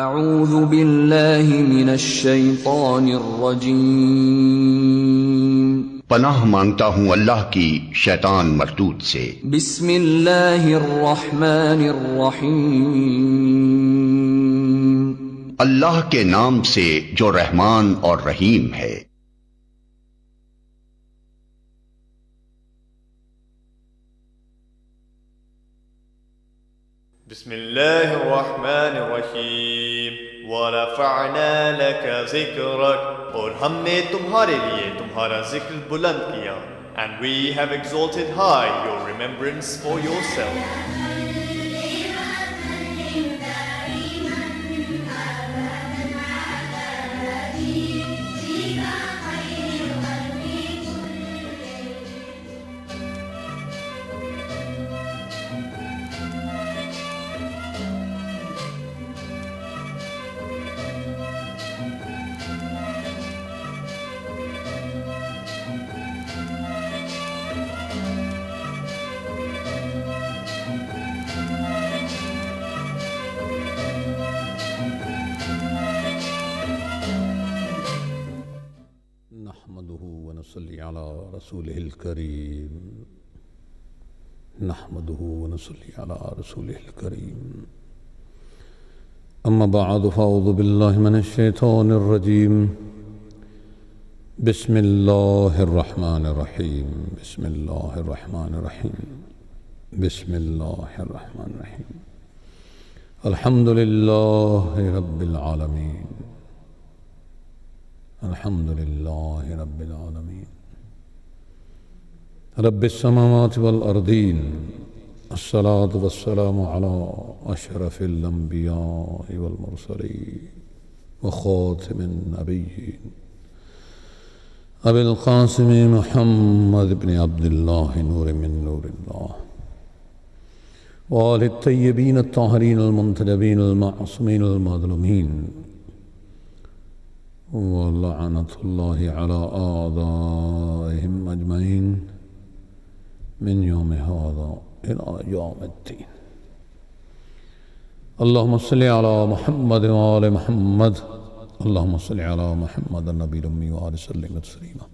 اعوذ باللہ من الشیطان الرجیم، پناہ مانگتا ہوں اللہ کی شیطان مردود سے۔ بسم اللہ الرحمن الرحیم، اللہ کے نام سے جو رحمان اور رحیم ہے۔ بسم اللہ الرحمن الرحیم، وَرَفَعْنَا لَكَ ذِكْرَكَ، اور ہم نے تمہارے لیے تمہارا ذکر بلند کیا، and we have exalted high your remembrance for yourself۔ نحمده ونصلي على رسوله الكريم، نحمده ونصلي على رسوله الكريم، أما بعد فأعوذ بالله من الشيطان الرجيم، بسم الله الرحمن الرحيم، بسم الله الرحمن الرحيم، بسم الله الرحمن الرحيم، الحمد لله رب العالمين، الحمد لله رب العالمين، رب السماوات والأرضين، الصلاة والسلام على أشرف الأنبياء والمرسلين وخاتم النبيين أبي القاسم محمد بن عبد الله نور من نور الله، وآل الطيبين الطاهرين المنتجبين المعصومين المظلومين، ولعنة الله على أعدائهم أجمعين من يوم هذا إلى يوم الدين۔ اللهم صل على محمد وآل محمد، اللهم صل على محمد النبي الأمي وآل وسلم تسليما۔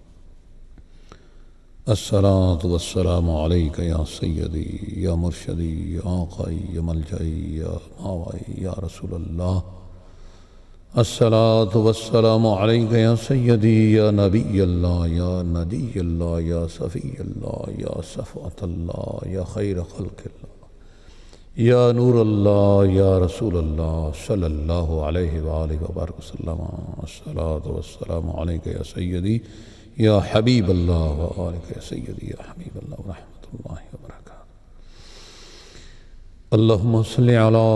الصلاة والسلام عليك يا سيدي يا مرشدي يا آقائي يا ملجئي يا ماوائي يا رسول الله، الصلاة والسلام عليك يا سيدي يا نبي الله يا ندي الله يا صفي الله يا صفوة الله يا خير خلق الله يا نور الله يا رسول الله صلى الله عليه وآله وبارك وسلم۔ الصلاة والسلام عليك يا سيدي يا حبيب الله وآلك يا سيدي يا حبيب الله ورحمة الله وبركاته۔ اللهم صل على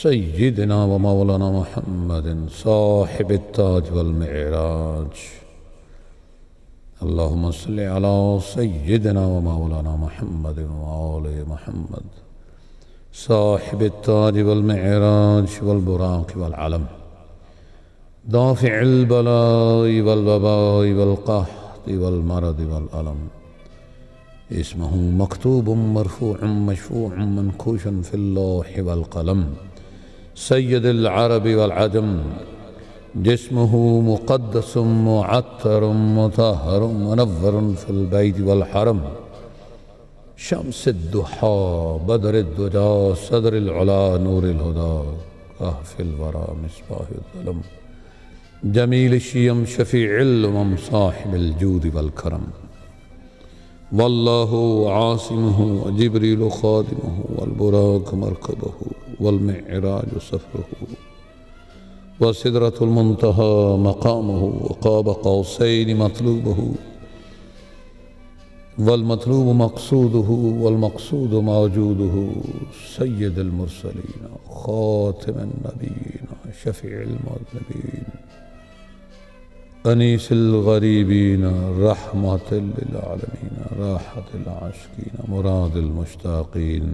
سيدنا ومولانا محمد صاحب التاج والمعراج، اللهم صل على سيدنا ومولانا محمد وآل محمد صاحب التاج والمعراج والبراق والعلم، دافع البلاء والوباء والقحط والمرض والألم، اسمه مكتوب مرفوع مشفوع منكوش في اللوح والقلم، سيد العرب والعجم، جسمه مقدس معطر مطهر منور في البيت والحرم، شمس الضحى بدر الدجى صدر العلا نور الهدى، كهف الورى مصباح الظلم، جميل الشيم شفيع الأمم صاحب الجود والكرم، والله عاصمه وجبريل خادمه والبراق مركبه والمعراج سفره، وسدرة المنتهى مقامه، وقاب قوسين مطلوبه، والمطلوب مقصوده والمقصود موجوده، سيد المرسلين خاتم النبيين شفيع المذنبين، أنيس الغريبين رحمة للعالمين، راحة العاشقين مراد المشتاقين،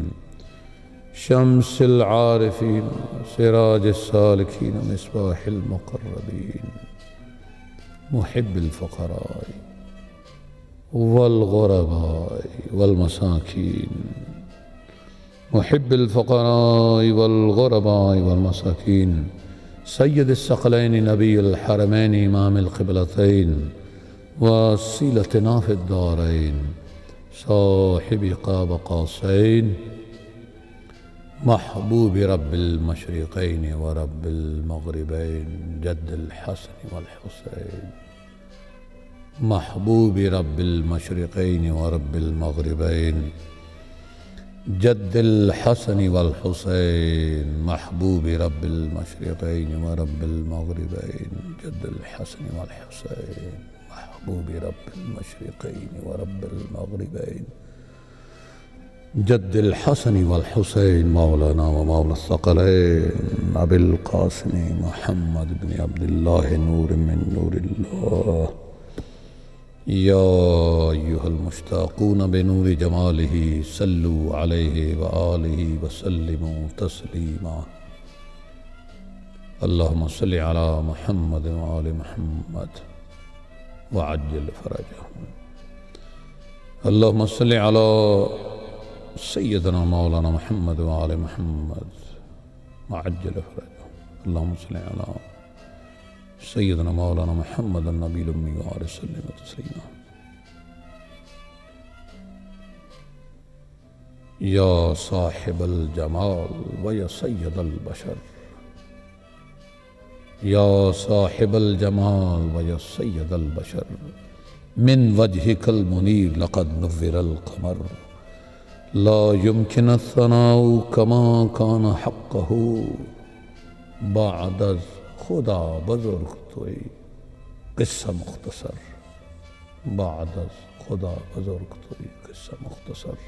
شمس العارفين سراج السالكين مصباح المقربين، محب الفقراء والغرباء والمساكين، محب الفقراء والغرباء والمساكين سيد الثقلين نبي الحرمين إمام القبلتين وسيلتنا في الدارين صاحب قاب قوسين محبوب رب المشرقين ورب المغربين جد الحسن والحسين محبوب رب المشرقين ورب المغربين جد الحسن والحسين محبوب رب المشرقين ورب المغربين جد الحسن والحسين محبوب رب المشرقين ورب المغربين جد الحسن والحسين مولانا ومولى الثقلين أبي القاسم محمد بن عبد الله نور من نور الله يا أيها المشتاقون بنور جماله صلوا عليه وآله وسلموا تسليما اللهم صل على محمد وآل محمد وعجل فرجهم اللهم صل على سيدنا مولانا محمد وآل محمد وعجل فرجهم اللهم صل على سيدنا مولانا محمد النبي الأمي وآله وسلم تسليما يا صاحب الجمال ويا سيد البشر يا صاحب الجمال ويا سيد البشر من وجهك المنير لقد نور القمر لا يمكن الثناء كما كان حقه بعد خدا بزرگ توئی قصہ مختصر بعد از خدا بزرگ توئی قصہ مختصر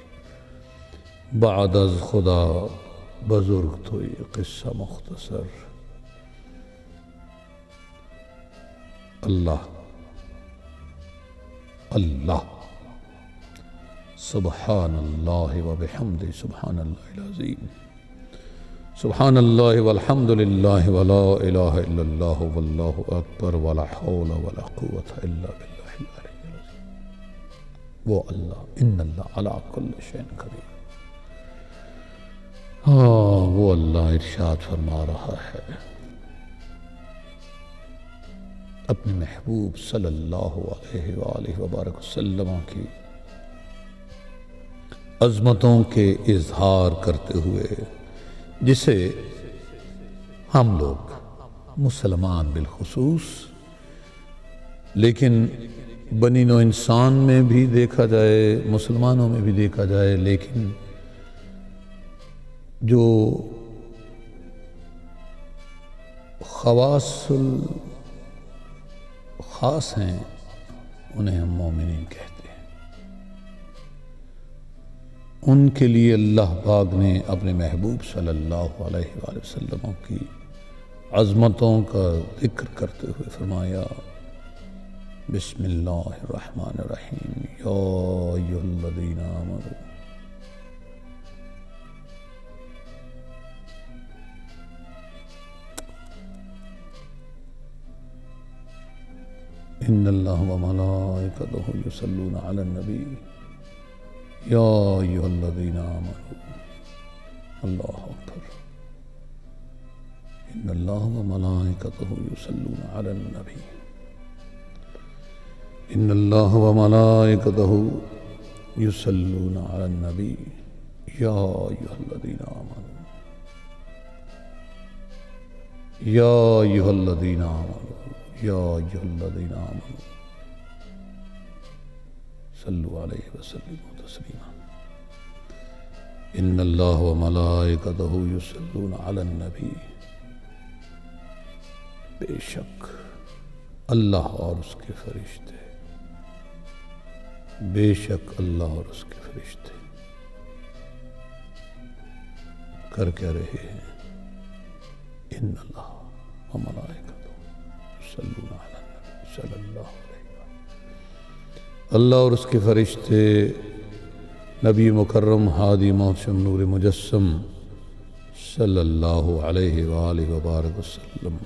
بعد از خدا بزرگ توئی قصہ مختصر اللہ اللہ سبحان اللہ وبحمدہ سبحان اللہ العظیم سبحان اللہ والحمد للہ ولا الہ الا اللہ واللہ اکبر ولا حول ولا قوة الا باللہ العلی العظیم وہ اللہ ان اللہ علی کل شیء قدیر وہ اللہ ارشاد فرما رہا ہے اپنے محبوب صلی اللہ علیہ وآلہ وبارک وسلم کی عظمتوں کے اظہار کرتے ہوئے جسے ہم لوگ مسلمان بالخصوص لیکن بنی نوع انسان میں بھی دیکھا جائے مسلمانوں میں بھی دیکھا جائے لیکن جو خواص خاص ہیں انہیں ہم مومنین کہتے ہیں ان کے لیے اللہ پاک نے اپنے محبوب صلی اللہ علیہ وآلہ وسلم کی عظمتوں کا ذکر کرتے ہوئے فرمایا بسم اللہ الرحمن الرحیم یا ایھا الذین آمنوا ان اللہ وملائکتہ یصلون علی النبی یا ایھا الذین آمنوا اللہ اکبر ان اللہ وملائکتہ یصلون علی النبی ان اللہ وملائکتہ یصلون علی النبی یا ایھا الذین آمنوا یا ایھا الذین آمنوا یا ایھا الذین آمنوا صلوا علیہ وسلم تسلیما ان اللہ وملائکتہ یصلون علی النبی بے شک اللہ اور اس کے فرشتے بے شک اللہ اور اس کے فرشتے کر کیا رہے ہیں ان اللہ وملائکتہ یصلون علی النبی صلی اللہ علیہ وسلم اللہ اور اس کے فرشتے نبی مکرم ہادی محتشم نور مجسم صلی اللہ علیہ وآلہ وبارک وسلم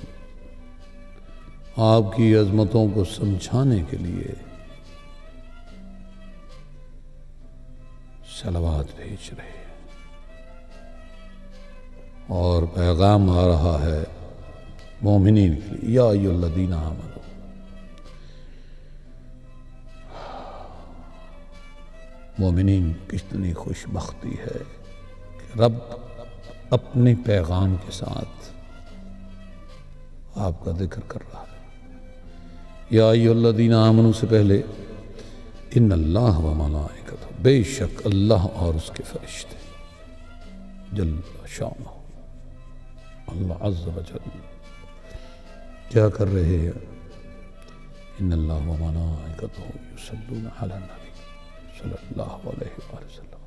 آپ کی عظمتوں کو سمجھانے کے لیے صلوات بھیج رہے ہیں اور پیغام آ رہا ہے مومنین کے لیے، یا ایھا الذین آمنوا، مومنین کتنی خوش بختی ہے کہ رب اپنے پیغام کے ساتھ آپ کا ذکر کر رہا ہے۔ یا ایھا الذین آمنوا سے پہلے ان اللہ و ملائکتہ، بے شک اللہ اور اس کے فرشتے، جل شانہ، اللہ عز و جل کیا کر رہے ہیں؟ ان اللہ و ملائکتہ یصلون علی النبی صلی اللہ علیہ وآلہ وسلم،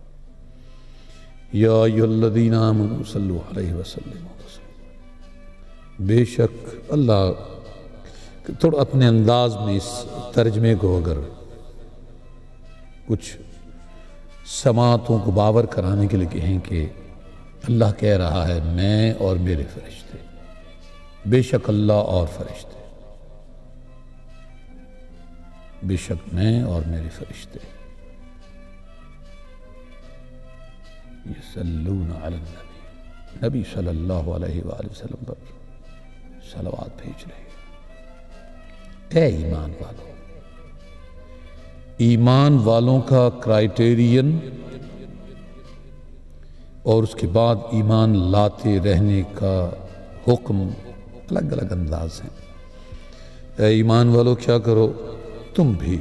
یا ایھا الذین آمنوا صلوا علیہ وسلم تسلیما۔ بے شک اللہ، تھوڑا اپنے انداز میں اس ترجمے کو اگر کچھ سماعتوں کو باور کرانے کے لیے کہیں کہ اللہ کہہ رہا ہے میں اور میرے فرشتے، بے شک اللہ اور فرشتے، بے شک میں اور میرے فرشتے یصلون علی النبی، نبی صلی اللہ علیہ وآلہ وسلم پر صلوات بھیج رہے ہیں۔ اے ایمان والوں، ایمان والوں کا کرائیٹیرین اور اس کے بعد ایمان لاتے رہنے کا حکم الگ الگ انداز ہیں۔ اے ایمان والوں کیا کرو؟ تم بھی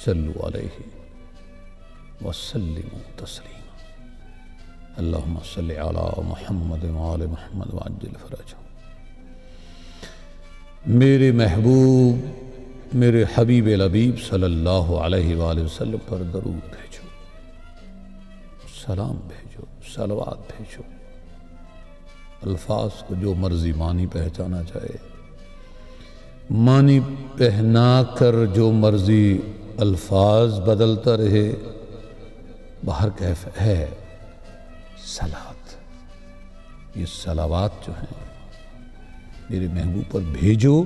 صلو علیہ وسلموا تسلیما، اللہم صلی علی محمد وآل محمد وعجل فرجہ۔ میرے محبوب، میرے حبیب لبیب صلی اللہ علیہ وآلہ وسلم پر درود بھیجو، سلام بھیجو، صلوات بھیجو۔ الفاظ کو جو مرضی معنی پہچانا چاہے، معنی پہنا کر جو مرضی الفاظ بدلتا رہے، باہر کیف ہے صلوات۔ یہ صلوات جو ہیں میرے محبوب پر بھیجو،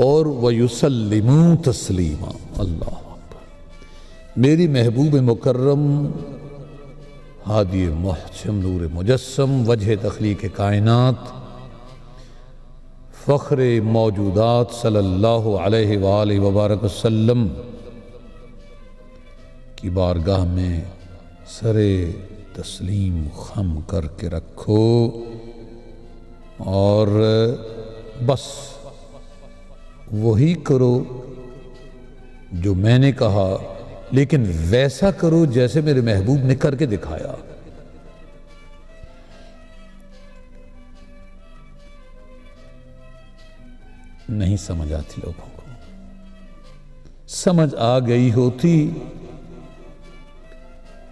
اور وَيُسَلِّمُوا تَسْلِيمًا، اللہ اکبر۔ میری محبوب مکرم، ہادی محسن، نور مجسم، وجہ تخلیق کائنات، فخر موجودات صلی اللہ علیہ وآلہ وبارک وسلم کی بارگاہ میں سر تسلیم خم کر کے رکھو، اور بس وہی کرو جو میں نے کہا، لیکن ویسا کرو جیسے میرے محبوب نے کر کے دکھایا۔ نہیں سمجھ آتی لوگوں کو، سمجھ آ گئی ہوتی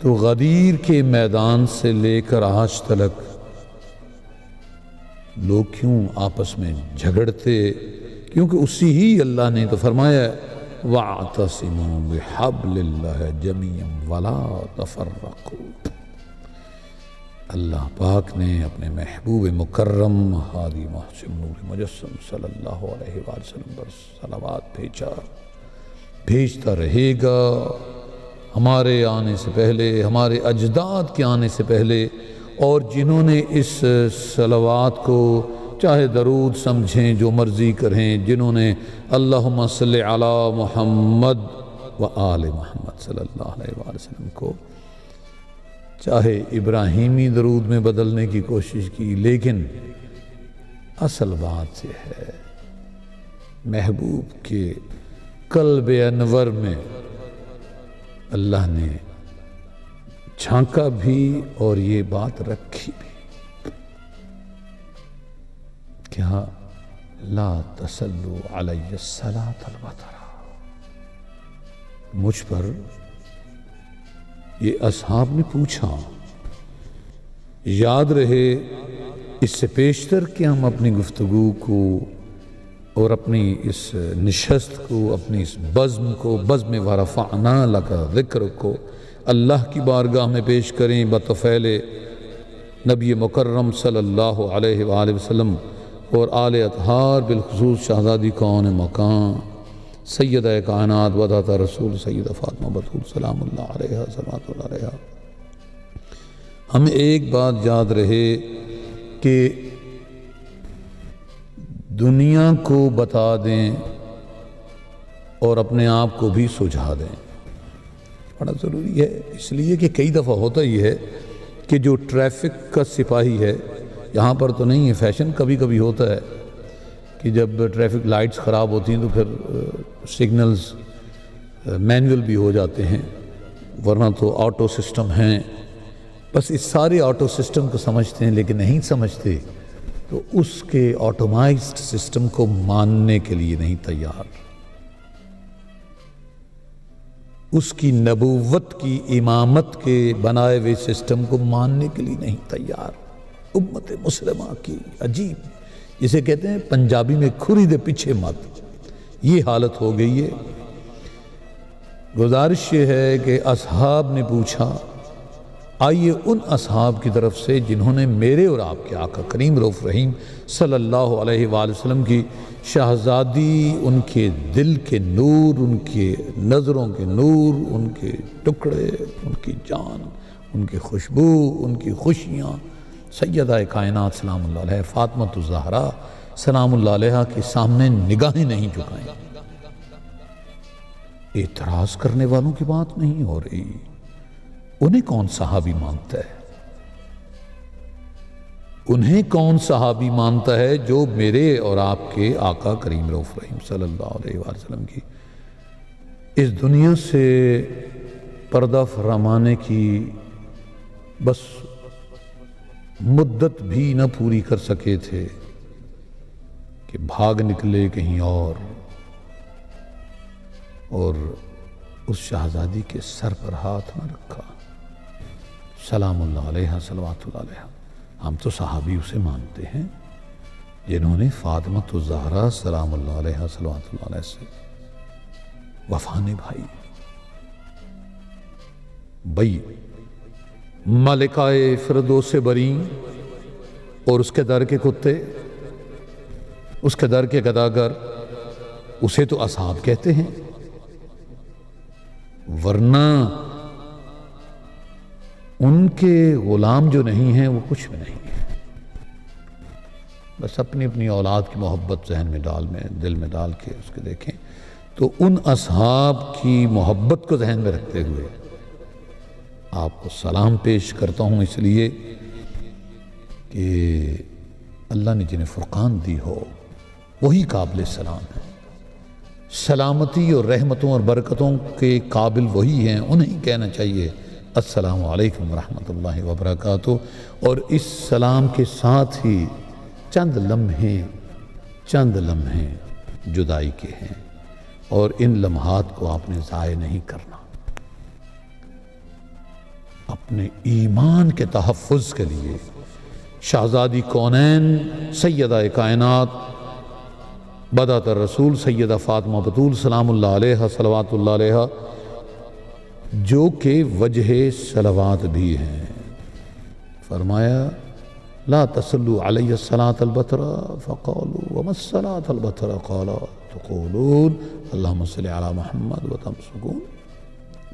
تو غدیر کے میدان سے لے کر آج تک لوگ کیوں آپس میں جھگڑتے؟ کیونکہ اسی ہی اللہ نے تو فرمایا وَاعْتَصِمُوا بِحَبْلِ اللَّهِ جَمِيعًا وَلَا تَفَرَّقُوا۔ اللہ پاک نے اپنے محبوب مکرم ہادی محسن نور مجسم صلی اللہ علیہ وآلہ وسلم پر صلوات بھیجا، بھیجتا رہے گا۔ ہمارے آنے سے پہلے، ہمارے اجداد کے آنے سے پہلے، اور جنہوں نے اس صلوات کو چاہے درود سمجھیں، جو مرضی کریں، جنہوں نے اللہم صلی علی محمد و آل محمد صلی اللہ علیہ وآلہ وسلم کو چاہے ابراہیمی درود میں بدلنے کی کوشش کی، لیکن اصل بات یہ ہے محبوب کے قلب انور میں اللہ نے جھانکا بھی اور یہ بات رکھی بھی، کیا لا تسلو علی الصلاۃ الوتر، مجھ پر یہ اصحاب نے پوچھا۔ یاد رہے اس سے پیشتر کہ ہم اپنی گفتگو کو اور اپنی اس نشست کو، اپنی اس بزم کو، بزم ورفعنا لک ذکر کو اللہ کی بارگاہ میں پیش کریں بطفیل نبی مکرم صلی اللہ علیہ وآلہ وسلم اور آل اطہار، بالخصوص شہزادی کون مقام سیدہ کائنات وداۃ رسول سیدہ فاطمہ بتول سلام اللہ علیہا صلوات اللہ علیہا۔ ہمیں ایک بات یاد رہے کہ دنیا کو بتا دیں اور اپنے آپ کو بھی سجھا دیں، بڑا ضروری ہے، اس لیے کہ کئی دفعہ ہوتا ہی ہے کہ جو ٹریفک کا سپاہی ہے، یہاں پر تو نہیں ہے، فیشن کبھی کبھی ہوتا ہے کہ جب ٹریفک لائٹس خراب ہوتی ہیں تو پھر سگنلز مینول بھی ہو جاتے ہیں، ورنہ تو آٹو سسٹم ہیں، بس اس سارے آٹو سسٹم کو سمجھتے ہیں لیکن نہیں سمجھتے تو اس کے آٹومائزڈ سسٹم کو ماننے کے لیے نہیں تیار، اس کی نبوت کی امامت کے بنائے ہوئے سسٹم کو ماننے کے لیے نہیں تیار۔ امت مسلمہ کی عجیب، جسے کہتے ہیں پنجابی میں کھری دے پیچھے مت، یہ حالت ہو گئی ہے۔ گزارش یہ ہے کہ اصحاب نے پوچھا، آئیے ان اصحاب کی طرف سے جنہوں نے میرے اور آپ کے آقا کریم رؤوف رحیم صلی اللہ علیہ وآلہ وسلم کی شہزادی، ان کے دل کے نور، ان کے نظروں کے نور، ان کے ٹکڑے، ان کی جان، ان کی خوشبو، ان کی خوشیاں، سیدہ کائنات سلام اللہ علیہ فاطمہ الزہرا سلام اللہ علیہ کے سامنے نگاہیں نہیں جھکائیں۔ اعتراض کرنے والوں کی بات نہیں ہو رہی، انہیں کون صحابی مانتا ہے؟ انہیں کون صحابی مانتا ہے جو میرے اور آپ کے آقا کریم رؤوف رحیم صلی اللہ علیہ وآلہ وسلم کی اس دنیا سے پردہ فرمانے کی بس مدت بھی نہ پوری کر سکے تھے کہ بھاگ نکلے کہیں اور اس شہزادی کے سر پر ہاتھ نہ رکھا، سلام اللہ علیہ صلوات اللہ علیہ۔ ہم تو صحابی اسے مانتے ہیں جنہوں نے فاطمہ الزہرا سلام اللہ علیہ صلوات اللہ علیہ سے وفا نبھائی۔ بھئی ملکہ فردوس بری اور اس کے در کے کتے، اس کے در کے گداگر، اسے تو اصحاب کہتے ہیں، ورنہ ان کے غلام جو نہیں ہیں وہ کچھ بھی نہیں ہے۔ بس اپنی اپنی اولاد کی محبت ذہن میں دل میں ڈال کے اس کے دیکھیں تو ان اصحاب کی محبت کو ذہن میں رکھتے ہوئے آپ کو سلام پیش کرتا ہوں، اس لیے کہ اللہ نے جنہیں فرقان دی ہو وہی قابل سلام ہے، سلامتی اور رحمتوں اور برکتوں کے قابل وہی ہیں، انہیں کہنا چاہیے السلام علیکم ورحمۃ اللہ وبرکاتہ۔ اور اس سلام کے ساتھ ہی چند لمحے جدائی کے ہیں، اور ان لمحات کو آپ نے ضائع نہیں کرنا۔ اپنے ایمان کے تحفظ کے لیے شہزادی کونین سیدہ کائنات بدات الرسول سیدہ فاطمہ بتول سلام اللہ علیہ صلوات اللہ علیہ، جو کہ وجہ صلوات بھی ہیں، فرمایا لا تصلوا علی الصلاة البترا فقالوا وما الصلاة البترا قال تقولون اللهم صل على محمد وتمسكون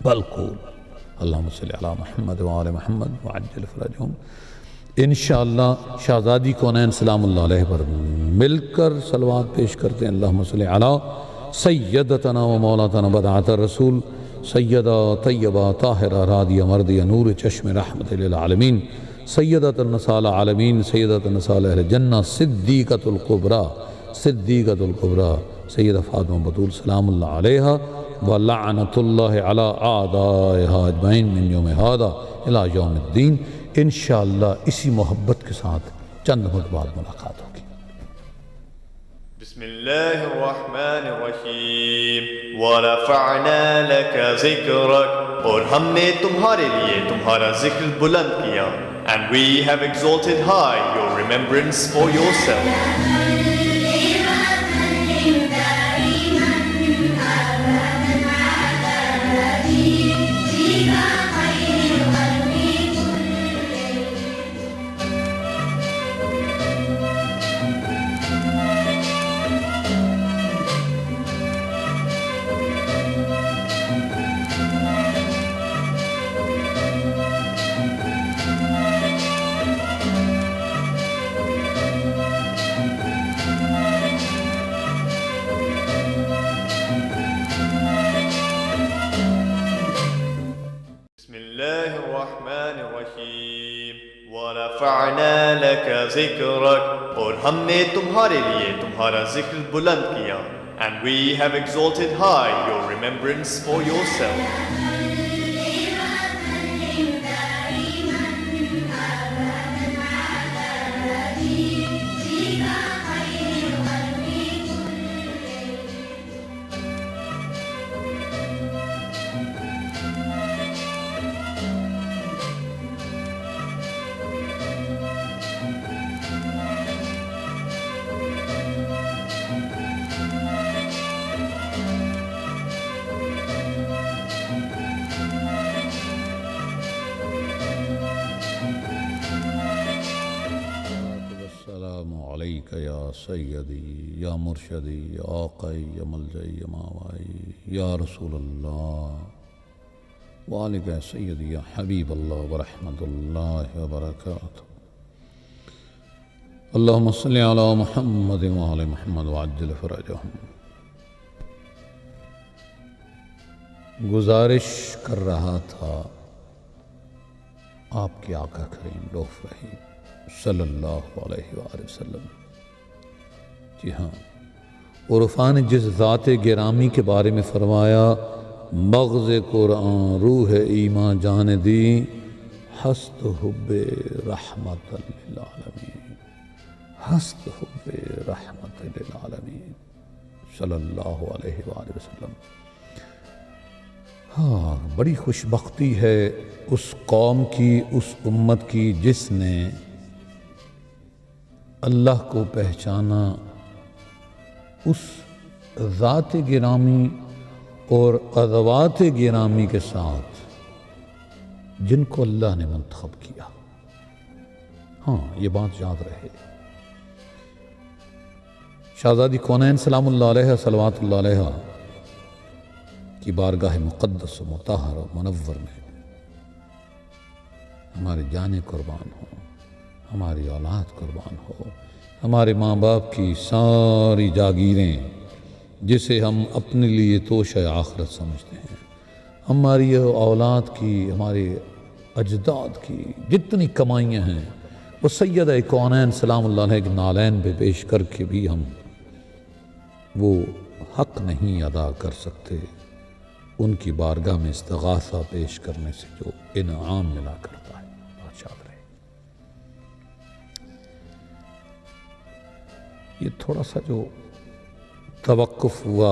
بل قول اللهم صل على محمد وآل محمد وعجل فرجهم۔ انشاءاللہ شہزادی کونین سلام اللہ علیہ پر مل کر صلوات پیش کرتے ہیں۔ اللہم صلی علی سیدتنا و مولاتنا بدعت الرسول سیدہ طیبہ طاہرہ راضیہ مردیہ نور چشم رحمت للعالمین سیدۃ النساء العالمین سیدۃ النساء اہل جنہ صدیقۃ الکبریٰ سیدہ فاطمہ بتول سلام اللہ علیہ ولعنت اللہ علی اعدائها اجمعین من یوم ھذا الی یوم الدین۔ انشاءاللہ اسی محبت کے ساتھ چند وقت بعد ملاقات ہوگی۔ بسم اللہ الرحمن الرحیم ورفعنا لک ذکرک، اور ہم نے تمہارے لیے تمہارا ذکر بلند کیا، and we have exalted high your remembrance for yourself. وَرَفَعْنَا لَكَ ذِكْرَكَ اور ہم نے تمہارے لیے تمہارا ذکر بلند کیا. And we have exalted high your remembrance for yourself. یا سیدی یا مرشدی یا آقائی یا ملجئی یا ماوائی یا رسول اللہ وعلیک یا سیدی یا حبیب اللہ ورحمت اللہ وبرکاتہ. اللہم صلی علی محمد وعلی محمد وعجل فرجہم. گزارش کر رہا تھا آپ کے آقا کریم رؤوف رحیم صلی اللہ علیہ وآلہ وسلم. جی ہاں، عرفاء نے جس ذات گرامی کے بارے میں فرمایا مغز قرآن روح ایمان جان دی ہست حب رحمت للعالمین، ہست حب رحمت للعالمین صلی اللہ علیہ وآلہ وسلم. ہاں، بڑی خوش بختی ہے اس قوم کی، اس امت کی جس نے اللہ کو پہچانا اس ذات گرامی اور ادوات گرامی کے ساتھ جن کو اللہ نے منتخب کیا. ہاں، یہ بات یاد رہے. شہزادی کونین سلام اللہ علیہ صلوات اللہ علیہ کی بارگاہ مقدس و مطہر و منور میں ہماری جانیں قربان ہوں، ہماری اولاد قربان ہو، ہمارے ماں باپ کی ساری جاگیریں جسے ہم اپنے لیے توشہ آخرت سمجھتے ہیں، ہماری اولاد کی، ہمارے اجداد کی جتنی کمائیاں ہیں وہ سیدہ کونین سلام اللہ علیہ کے نالین پہ پیش کر کے بھی ہم وہ حق نہیں ادا کر سکتے ان کی بارگاہ میں استغاثہ پیش کرنے سے جو انعام ملا کرتا ہے. بات یاد رہے. یہ تھوڑا سا جو توقف ہوا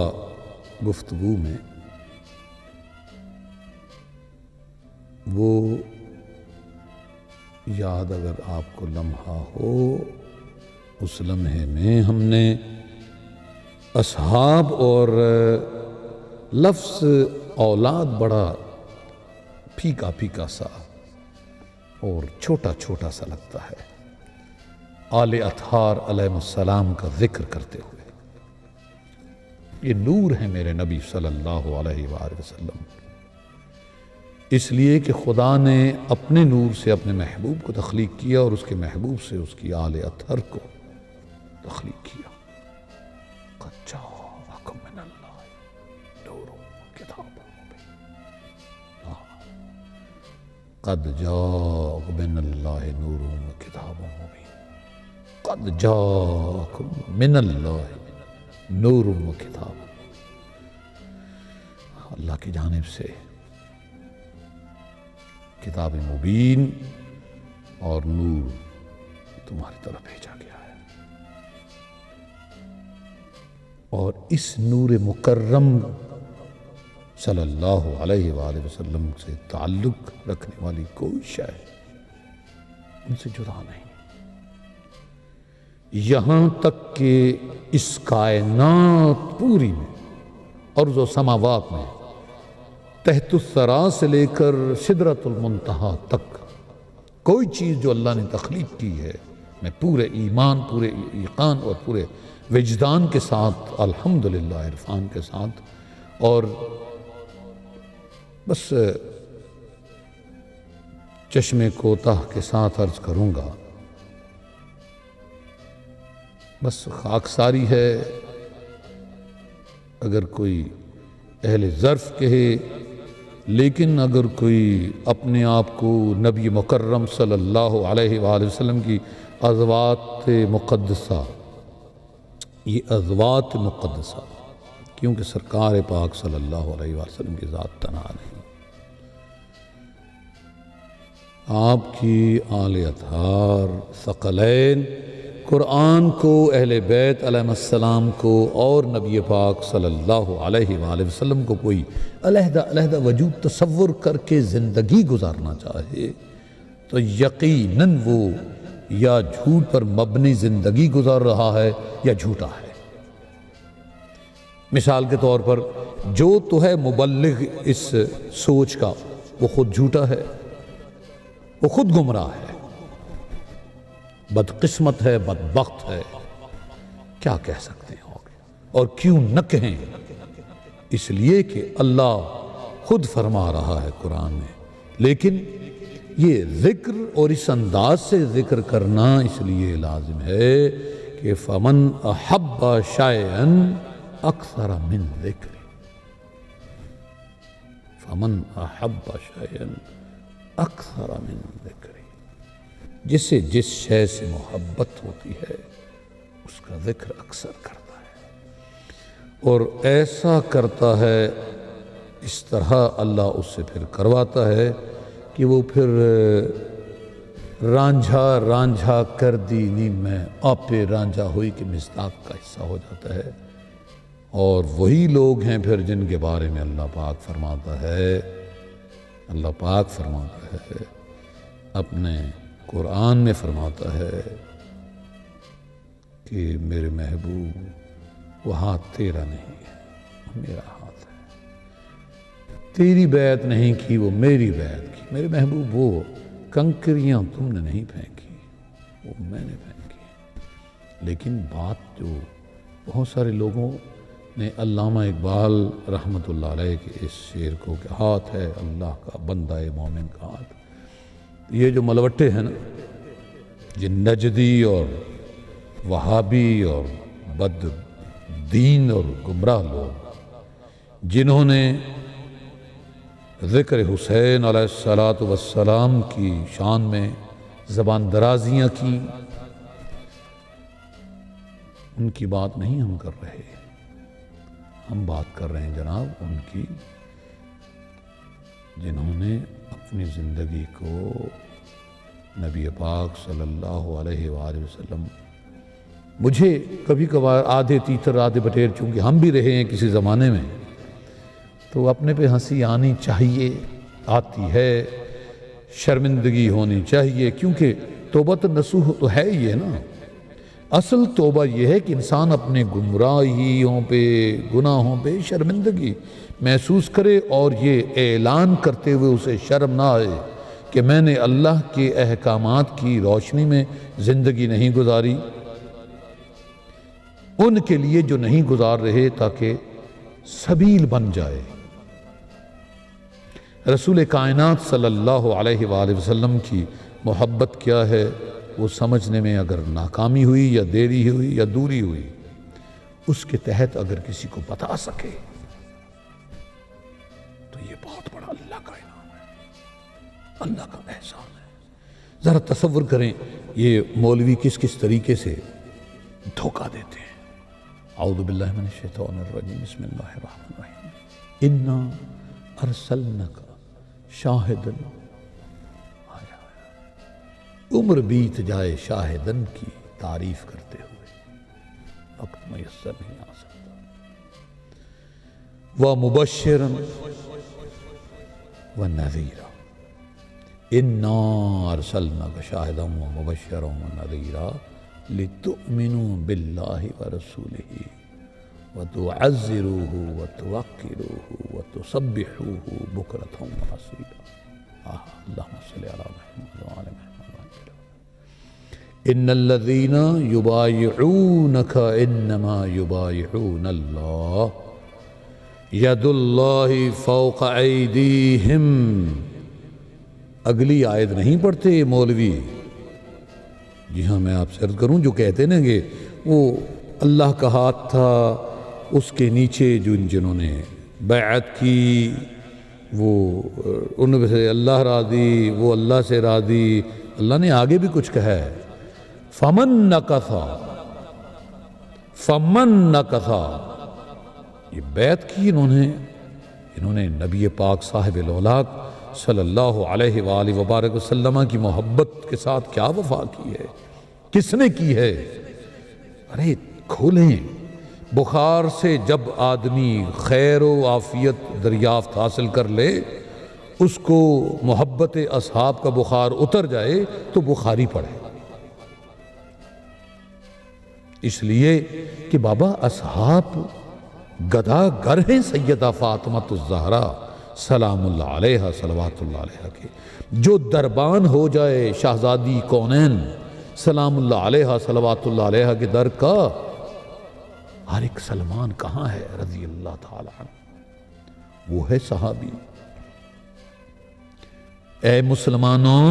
گفتگو میں وہ یاد اگر آپ کو لمحہ ہو، اس لمحے میں ہم نے اصحاب اور لفظ اولاد بڑا پھیکا پھیکا سا اور چھوٹا چھوٹا سا لگتا ہے آل اطہار علیہ السلام کا ذکر کرتے ہوئے. یہ نور ہے میرے نبی صلی اللہ علیہ وآلہ وسلم، اس لیے کہ خدا نے اپنے نور سے اپنے محبوب کو تخلیق کیا اور اس کے محبوب سے اس کی آل اطہر کو تخلیق کیا. قد جاءکم من اللہ نور کتاب مبین. قد جاءکم من اللہ نور کتاب مبین. قد جاءکم من اللہ نور و کتاب. اللہ کی جانب سے کتاب مبین اور نور تمہاری طرف بھیجا گیا ہے. اور اس نور مکرم صلی اللہ علیہ وآلہ وسلم سے تعلق رکھنے والی کوئی شے ان سے جدا نہیں. یہاں تک کہ اس کائنات پوری میں ارض و سماوات میں تحت الثری سے لے کر سدرۃ المنتہا تک کوئی چیز جو اللہ نے تخلیق کی ہے میں پورے ایمان، پورے یقین اور پورے وجدان کے ساتھ الحمدللہ عرفان کے ساتھ اور بس چشم کوتاہ کے ساتھ عرض کروں گا، بس خاکساری ہے اگر کوئی اہل ظرف کہے لیکن اگر کوئی اپنے آپ کو نبی مکرم صلی اللہ علیہ وآلہ وسلم کی ازوات مقدسہ، یہ ازوات مقدسہ کیونکہ سرکار پاک صلی اللہ علیہ وآلہ وسلم کی ذات تنہا نہیں، آپ کی آل اطہار ثقلین قرآن کو، اہل بیت علیہ السلام کو اور نبی پاک صلی اللہ علیہ وآلہ وسلم کو کوئی علیحدہ علیحدہ وجود تصور کر کے زندگی گزارنا چاہے تو یقیناً وہ یا جھوٹ پر مبنی زندگی گزار رہا ہے یا جھوٹا ہے۔ مثال کے طور پر جو تو ہے مبلغ اس سوچ کا وہ خود جھوٹا ہے، وہ خود گمراہ ہے، بدقسمت ہے، بدبخت ہے، کیا کہہ سکتے ہیں اور کیوں نہ کہیں، اس لیے کہ اللہ خود فرما رہا ہے قرآن میں۔ لیکن یہ ذکر اور اس انداز سے ذکر کرنا اس لیے لازم ہے کہ فمن احب شیئا اکثر من ذکر، فمن احب شیئا اکثر من ذکر، جسے جس شے سے محبت ہوتی ہے اس کا ذکر اکثر کرتا ہے، اور ایسا کرتا ہے اس طرح اللہ اس سے پھر کرواتا ہے کہ وہ پھر رانجھا رانجھا کر دینی میں آپے رانجھا ہوئی کہ مصداق کا حصہ ہو جاتا ہے۔ اور وہی لوگ ہیں پھر جن کے بارے میں اللہ پاک فرماتا ہے، اللہ پاک فرماتا ہے اپنے قرآن میں فرماتا ہے کہ میرے محبوب وہ ہاتھ تیرا نہیں ہے، وہ میرا ہاتھ ہے، تیری بیعت نہیں کی وہ میری بیعت کی، میرے محبوب وہ کنکریاں تم نے نہیں پھینکی وہ میں نے پھینکی۔ لیکن بات جو بہت سارے لوگوں نے علامہ اقبال رحمۃ اللہ علیہ کے اس شعر کو کہ ہاتھ ہے اللہ کا بندہ مومن کا ہاتھ، یہ جو ملوٹے ہیں نا، یہ نجدی اور وہابی اور بد دین اور گمراہ لوگ جنہوں نے ذکر حسین علیہ السلام کی شان میں زبان درازیاں کی، ان کی بات نہیں ہم کر رہے، ہم بات کر رہے ہیں جناب ان کی جنہوں نے اپنی زندگی کو نبی پاک صلی اللہ علیہ وآلہ وسلم، مجھے کبھی کبھار آدھے تیتر آدھے بٹیر چونکہ ہم بھی رہے ہیں کسی زمانے میں، تو اپنے پہ ہنسی آنی چاہیے، آتی ہے، شرمندگی ہونی چاہیے، کیونکہ توبۃ نصوح تو ہے ہی ہے نا۔ اصل توبہ یہ ہے کہ انسان اپنے گمراہیوں پہ، گناہوں پہ شرمندگی محسوس کرے اور یہ اعلان کرتے ہوئے اسے شرم نہ آئے کہ میں نے اللہ کے احکامات کی روشنی میں زندگی نہیں گزاری، ان کے لیے جو نہیں گزار رہے تاکہ سبیل بن جائے۔ رسول کائنات صلی اللہ علیہ وآلہ وسلم کی محبت کیا ہے وہ سمجھنے میں اگر ناکامی ہوئی یا دیری ہوئی یا دوری ہوئی، اس کے تحت اگر کسی کو بتا سکے تو یہ بہت بڑا اللہ کا انعام ہے، اللہ کا احسان ہے۔ ذرا تصور کریں یہ مولوی کس کس طریقے سے دھوکہ دیتے ہیں۔ اعوذ باللہ من الشیطان الرجیم، بسم اللہ الرحمن الرحیم، انا ارسلنک شاہدن، عمر بیت جائے شاہدن کی تعریف کرتے ہوئے، وقت میسر نہیں آ سکتا، وَمُبَشِّرًا وَنَذِيرًا، اِنَّا أَرْسَلْنَاكَ شَاهِدًا وَمُبَشِّرًا وَنَذِيرًا لِتُؤْمِنُوا بِاللَّهِ وَرَسُولِهِ وَتُعَزِّرُوهُ وَتُوَقِّرُوهُ وَتُسَبِّحُوهُ بُكْرَةً وَأَصِيلًا۔ اللهم صل على محمد وعلى محمد۔ ان الذين يبايعونك انما يبايعون الله يد الله فوق ايديهم۔ اگلی آیت نہیں پڑھتے مولوی، جی ہاں میں آپ سے عرض کروں، جو کہتے نا کہ وہ اللہ کا ہاتھ تھا، اس کے نیچے جنہوں نے بیعت کی وہ ان سے اللہ راضی، وہ اللہ سے راضی۔ اللہ نے آگے بھی کچھ کہا ہے، فمن نکثا، یہ بیعت کی انہوں نے نبی پاک صاحب الاولاق صلی اللہ علیہ وآلہ وبارک وسلم کی محبت کے ساتھ کیا وفا کی ہے، کس نے کی ہے؟ ارے کھولیں، بخار سے جب آدمی خیر و عافیت دریافت حاصل کر لے، اس کو محبت اصحاب کا بخار اتر جائے تو بخاری پڑے، اس لیے کہ بابا اصحاب گدا گر ہیں سیدہ فاطمۃ الزہرا سلام اللہ علیہ صلوات اللہ علیہ کے، جو دربان ہو جائے شہزادی کونین سلام اللہ علیہ صلوات اللہ علیہ کے در کا، ہر ایک سلمان کہاں ہے رضی اللہ تعالی عنہ، وہ ہے صحابی۔ اے مسلمانوں،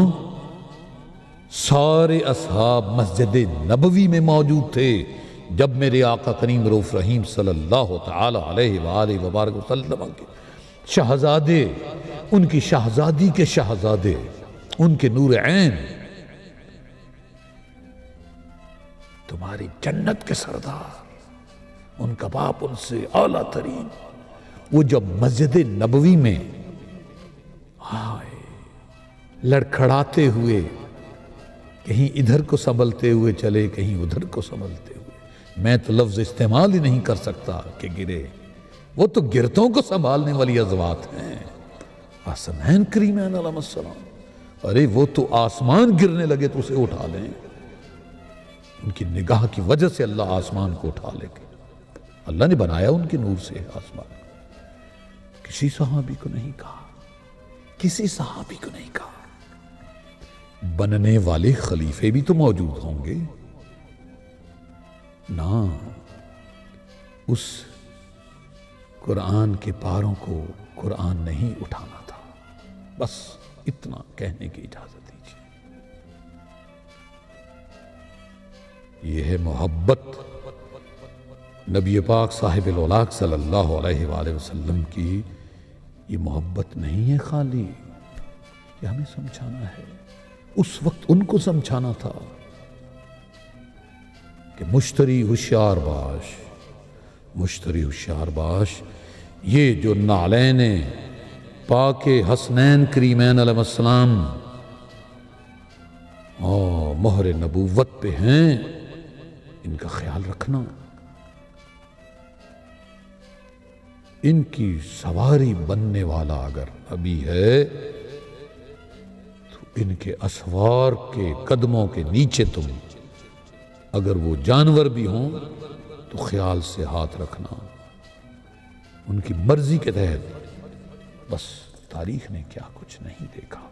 سارے اصحاب مسجد نبوی میں موجود تھے جب میرے آقا کریم رؤوف رحیم صلی اللہ تعالی علیہ وآلہ وبارک وسلم کے شہزادے، ان کی شہزادی کے شہزادے، ان کے نور عین، تمہاری جنت کے سردار، ان کا باپ ان سے اعلیٰ ترین، وہ جب مسجد نبوی میں آئے لڑکھڑاتے ہوئے، کہیں ادھر کو سنبھلتے ہوئے چلے، کہیں ادھر کو سنبھلتے ہوئے، میں تو لفظ استعمال ہی نہیں کر سکتا کہ گرے، وہ تو گرتوں کو سنبھالنے والی ازوات ہیں، حسنین کریمین علیہ السلام، ارے وہ تو آسمان گرنے لگے تو اسے اٹھا لیں، ان کی نگاہ کی وجہ سے اللہ آسمان کو اٹھا لے گے، اللہ نے بنایا ان کے نور سے آسمان، کسی صحابی کو نہیں کہا، کسی صحابی کو نہیں کہا، بننے والے خلیفے بھی تو موجود ہوں گے نا، اس قرآن کے پاروں کو قرآن نہیں اٹھانا تھا، بس اتنا کہنے کی اجازت دیجیے۔ یہ ہے محبت نبی پاک صاحب الاولاق صلی اللہ علیہ وآلہ وسلم کی، یہ محبت نہیں ہے خالی، یہ ہمیں سمجھانا ہے، اس وقت ان کو سمجھانا تھا کہ مشتری ہوشیار باش، مشتری ہوشیار باش، یہ جو نعلین پاک حسنین کریمین علیہ السلام مہر نبوت پہ ہیں، ان کا خیال رکھنا، ان کی سواری بننے والا اگر ابھی ہے تو ان کے اسوار کے قدموں کے نیچے تم اگر وہ جانور بھی ہوں تو خیال سے ہاتھ رکھنا، ان کی مرضی کے تحت، بس تاریخ نے کیا کچھ نہیں دیکھا۔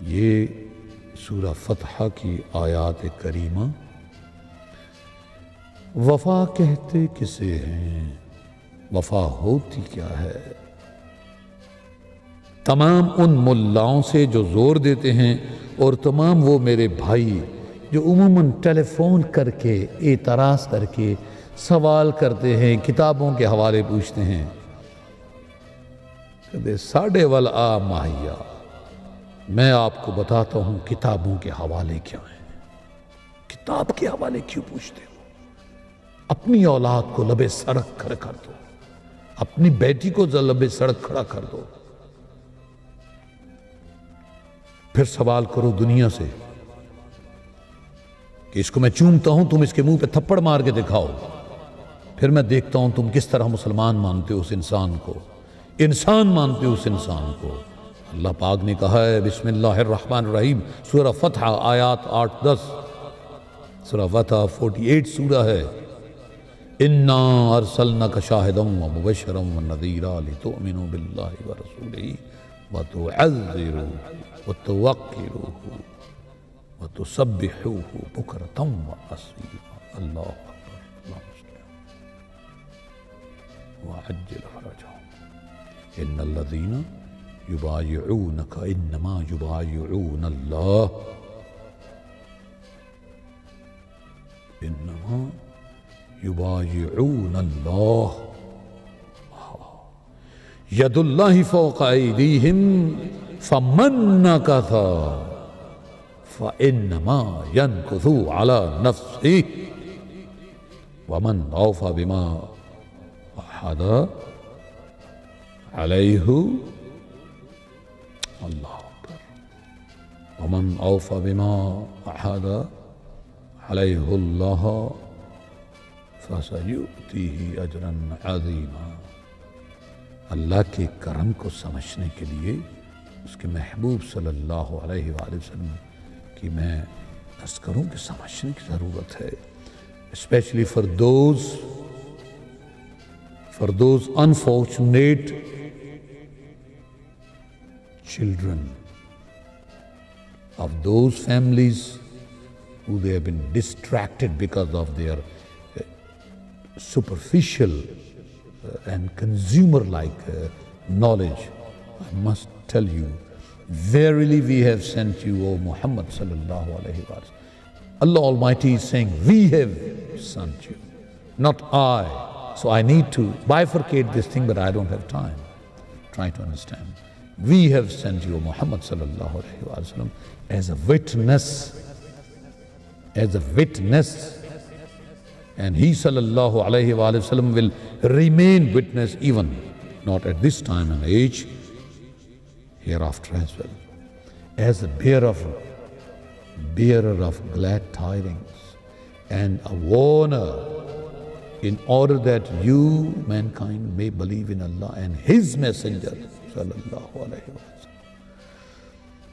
یہ سورہ فتح کی آیات کریمہ وفا کہتے کسے ہیں، وفا ہوتی کیا ہے؟ تمام ان ملاؤں سے جو زور دیتے ہیں اور تمام وہ میرے بھائی جو عموماً ٹیلی فون کر کے اعتراض کر کے سوال کرتے ہیں، کتابوں کے حوالے پوچھتے ہیں، کہتے ساڑھے والا ماہیا، میں آپ کو بتاتا ہوں کتابوں کے حوالے کیا ہیں۔ کتاب کے حوالے کیوں پوچھتے ہو؟ اپنی اولاد کو لبے سڑک کھڑا کر دو، اپنی بیٹی کو لبے سڑک کھڑا کر دو، پھر سوال کرو دنیا سے کہ اس کو میں چومتا ہوں، تم اس کے منہ پہ تھپڑ مار کے دکھاؤ، پھر میں دیکھتا ہوں تم کس طرح مسلمان مانتے ہو اس انسان کو، انسان مانتے ہو اس انسان کو۔ اللہ پاک نے کہا ہے بسم اللہ الرحمن الرحیم، سورہ فتح آیات 8-10، سورہ فتح 48 سورہ ہے، اِنَّا أَرْسَلْنَكَ شَاهِدًا وَمُبَشِّرًا وَنَذِيرًا لِتُؤْمِنُوا بِاللَّهِ وَرَسُولِهِ وَتُعَزِّرُوهُ وَتُوَقِّرُوهُ وَتُسَبِّحُوهُ بُكْرَةً وَأَصِيلًا۔ اللہ اکبر، اللہ مسلم وَعَجِّلْ فَرَجَهُمْ إِنَّ الَّذِينَ يُبَايِعُونَكَ إِنَّمَا يُبَايِعُونَ اللَّهَ إِنَّمَا یبایعون اللہ، ید اللہ فوق ایدیہم فمن نکث فانما ینکث علی نفسہ ومن اوفی بما عہد علیہ اللہ اکبر ومن اوفی بما عہد علیہ اللہ فسیؤتیہ اجرا عظیما۔ اللہ کے کرم کو سمجھنے کے لیے اس کے محبوب صلی اللہ علیہ وآلہ وسلم کی میں عرض کروں کہ سمجھنے کی ضرورت ہے، especially for those unfortunate children of those families who they have been distracted because of their superficial and consumer-like knowledge. I must tell you, verily we have sent you, O Muhammad sallallahu alaihi wasallam. Allah Almighty is saying, we have sent you, not I. So I need to bifurcate this thing, but I don't have time. Try to understand. We have sent you, O Muhammad sallallahu alaihi wasallam, as a witness, and he sallallahu alaihi wasallam will remain witness even not at this time and age, hereafter as well, as a bearer of glad tidings and a warner, in order that you, mankind, may believe in Allah and His Messenger sallallahu alaihi wasallam.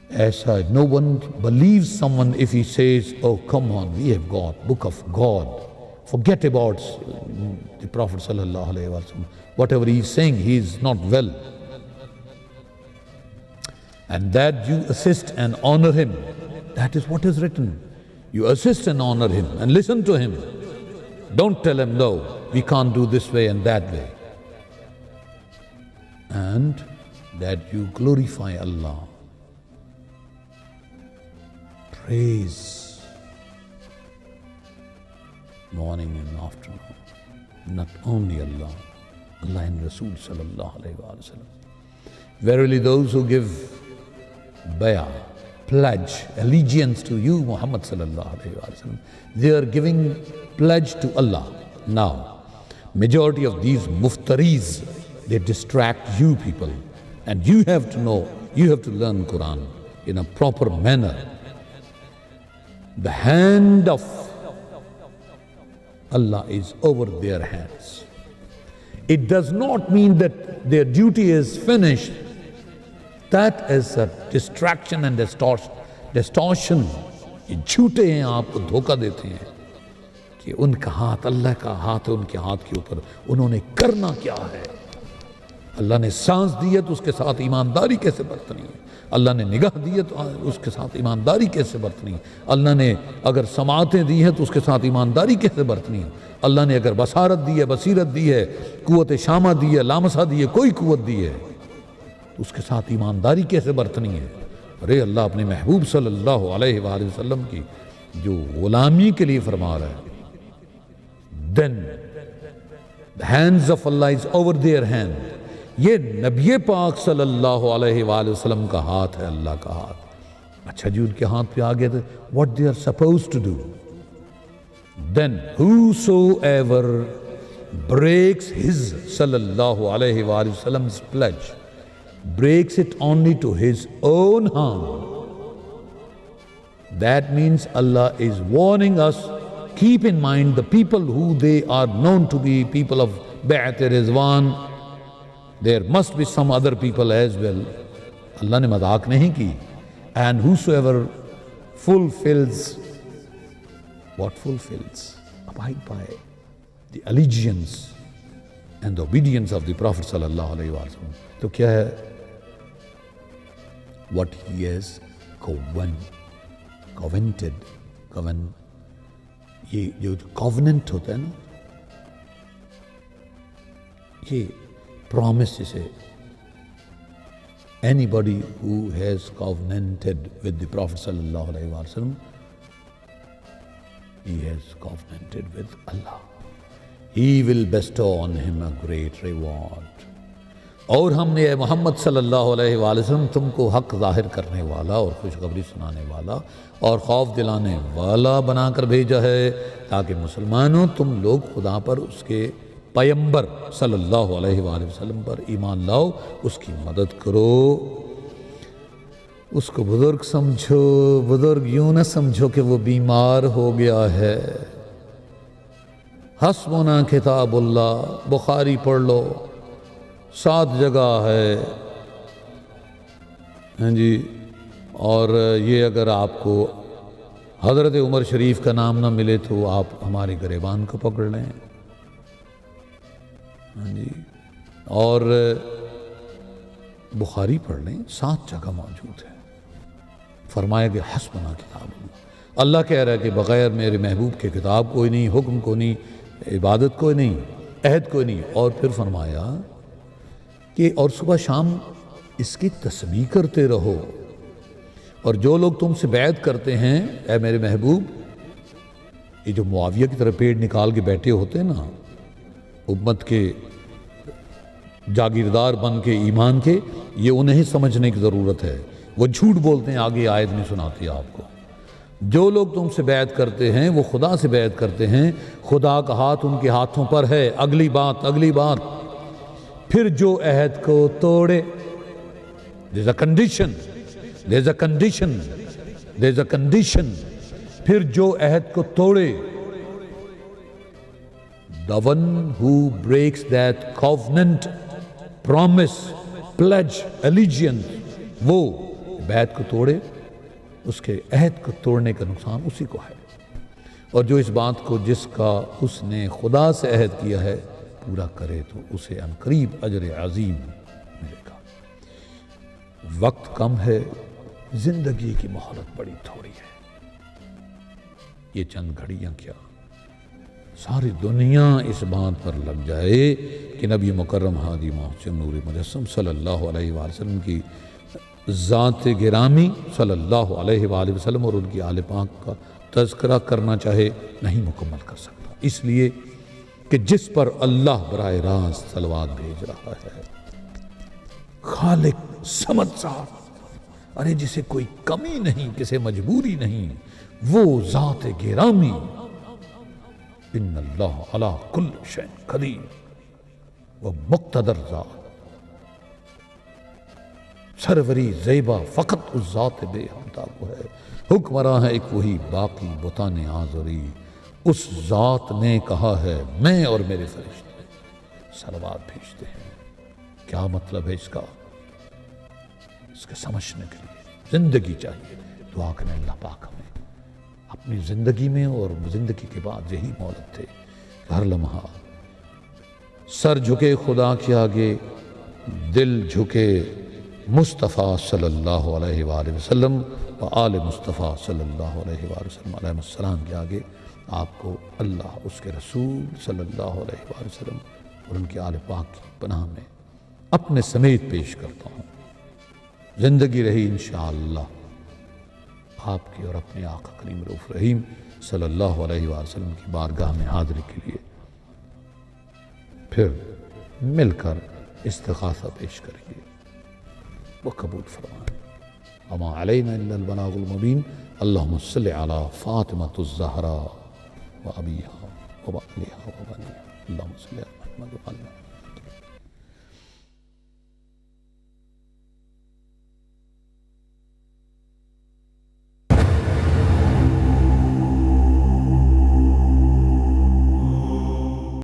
As no one believes someone if he says, oh come on, we have got Book of God. Forget about the Prophet sallallahu alaihi wasallam. Whatever he is saying, he is not well. And that you assist and honor him, that is what is written. You assist and honor him and listen to him. Don't tell him, no, we can't do this way and that way. And that you glorify Allah. Praise morning and afternoon, not only Allah, Allah and Rasul sallallahu alayhi wa sallam. Verily those who give bay'ah, pledge, allegiance to you, Muhammad sallallahu alayhi wa sallam, they are giving pledge to Allah. Now, majority of these muftaris, they distract you people, and you have to know, you have to learn Quran in a proper manner. The hand of Allah is over their hands. It does not mean that their duty is finished. That is a distraction and distortion. یہ جھوٹے ہیں، آپ کو دھوکہ دیتے ہیں کہ ان کا ہاتھ، اللہ کا ہاتھ ہے ان کے ہاتھ کے اوپر، انہوں نے کرنا کیا ہے؟ اللہ نے سانس دی ہے تو اس کے ساتھ ایمانداری کیسے برتنی ہے؟ اللہ نے نگاہ دی ہے تو اس کے ساتھ ایمانداری کیسے برتنی ہے؟ اللہ نے اگر سماعتیں دی ہیں تو اس کے ساتھ ایمانداری کیسے برتنی ہے؟ اللہ نے اگر بصارت دی ہے، بصیرت دی ہے، قوت شامہ دی ہے، لامسہ دی ہے، کوئی قوت دی ہے تو اس کے ساتھ ایمانداری کیسے برتنی ہے؟ ارے اللہ اپنے محبوب صلی اللہ علیہ وآلہ وسلم کی جو غلامی کے لیے فرما رہا ہے، then the hands of Allah is over their hand. یہ نبی پاک صلی اللہ علیہ وآلہ وسلم کا ہاتھ ہے، اللہ کا ہاتھ. اچھا جی، ان کے ہاتھ پہ آگے تھے what they are supposed to do. Then whosoever breaks his صلی اللہ علیہ وآلہ وسلم's pledge, breaks it only to his own harm. That means Allah is warning us, keep in mind the people who they are known to be people of Bai'at Rizwan. There must be some other people as well. Allah ne madhaq nahi ki. And whosoever fulfills, what fulfills? Abide by the allegiance and the obedience of the Prophet sallallahu alaihi wasallam. To kya hai? What he has covenanted. یہ جو covenant ہوتا ہے نا، یہ promise جسے anybody who has covenanted with the Prophet sallallahu alaihi wasallam, he has covenanted with Allah. He will bestow on him a great reward. اور ہم نے اے محمد صلی اللہ علیہ وآلہ وسلم تم کو حق ظاہر کرنے والا اور خوشخبری سنانے والا اور خوف دلانے والا بنا کر بھیجا ہے تاکہ مسلمانوں تم لوگ خدا پر اس کے پیغمبر صلی اللہ علیہ وآلہ وسلم پر ایمان لاؤ، اس کی مدد کرو، اس کو بزرگ سمجھو، بزرگ یوں نہ سمجھو کہ وہ بیمار ہو گیا ہے۔ حسبنا کتاب اللہ، بخاری پڑھ لو، 7 جگہ ہے، ہاں جی۔ اور یہ اگر آپ کو حضرت عمر شریف کا نام نہ ملے تو آپ ہمارے گریبان کو پکڑ لیں، ہاں جی۔ اور بخاری پڑھ لیں، 7 جگہ موجود ہے۔ فرمایا کہ حسبنا کتاب اللہ، اللہ کہہ رہا ہے کہ بغیر میرے محبوب کے کتاب کوئی نہیں، حکم کوئی نہیں، عبادت کوئی نہیں، عہد کوئی نہیں۔ اور پھر فرمایا کہ اور صبح شام اس کی تسبیح کرتے رہو، اور جو لوگ تم سے بیعت کرتے ہیں اے میرے محبوب، یہ جو معاویہ کی طرح پیڑ نکال کے بیٹھے ہوتے ہیں نا، امت کے جاگیردار بن کے ایمان کے، یہ انہیں سمجھنے کی ضرورت ہے، وہ جھوٹ بولتے ہیں، آگے آیت نہیں سناتی آپ کو۔ جو لوگ تم سے بیعت کرتے ہیں وہ خدا سے بیعت کرتے ہیں، خدا کا ہاتھ ان کے ہاتھوں پر ہے۔ اگلی بات پھر جو عہد کو توڑے، there's a condition، there's a condition، there's a condition، پھر جو عہد کو توڑے، the one who breaks that covenant، promise، pledge، allegiance، وہ بیعت کو توڑے، اس کے عہد کو توڑنے کا نقصان اسی کو ہے۔ اور جو اس بات کو جس کا اس نے خدا سے عہد کیا ہے پورا کرے تو اسے عنقریب اجر عظیم ملے گا۔ وقت کم ہے، زندگی کی مہلت بڑی تھوڑی ہے، یہ چند گھڑیاں کیا، ساری دنیا اس بات پر لگ جائے کہ نبی مکرم ہادی محسن نور مجسم صلی اللہ علیہ وآلہ وسلم کی ذات گرامی صلی اللہ علیہ وآلہ وسلم اور ان کی آل پاک کا تذکرہ کرنا چاہے نہیں مکمل کر سکتا، اس لیے کہ جس پر اللہ براہ راست صلوات بھیج رہا ہے، خالق صمد ذات، ارے جسے کوئی کمی نہیں، کسے مجبوری نہیں، وہ ذات گرامی، ان اللہ علی کل شیء قدیر، وہ مقتدر ذات، سروری زیبا فقط اس ذات بے ہمتا کو ہے، حکمراں ہے ایک وہی باقی بتانے آزری، اس ذات نے کہا ہے میں اور میرے فرشتے صلوات بھیجتے ہیں۔ کیا مطلب ہے اس کا؟ اس کے سمجھنے کے لیے زندگی چاہیے۔ دعا کریں اللہ پاک ہمیں اپنی زندگی میں اور زندگی کے بعد یہی مہلت تھے، ہر لمحہ سر جھکے خدا کے آگے، دل جھکے مصطفیٰ صلی اللہ علیہ وآلہ وسلم و آل مصطفیٰ صلی اللہ علیہ وآلہ وسلم علیہ السلام کے آگے آپ کو اللہ، اس کے رسول صلی اللہ علیہ وآلہ وسلم اور ان کے آل پاک کی پناہ میں اپنے سمیت پیش کرتا ہوں۔ زندگی رہی انشاءاللہ آپ کی اور اپنے آقا کریم رؤوف رحیم صلی اللہ علیہ وآلہ وسلم کی بارگاہ میں حاضری کے لیے پھر مل کر استغاثہ پیش کریں گے، وہ قبول فرمائیں۔ وما علینا الا البلاغ المبین۔ اللہم صلی علی فاطمۃ الزہراء و ابیہا و بنیہا و بنیہا، اللہم صلی علی محمد و علی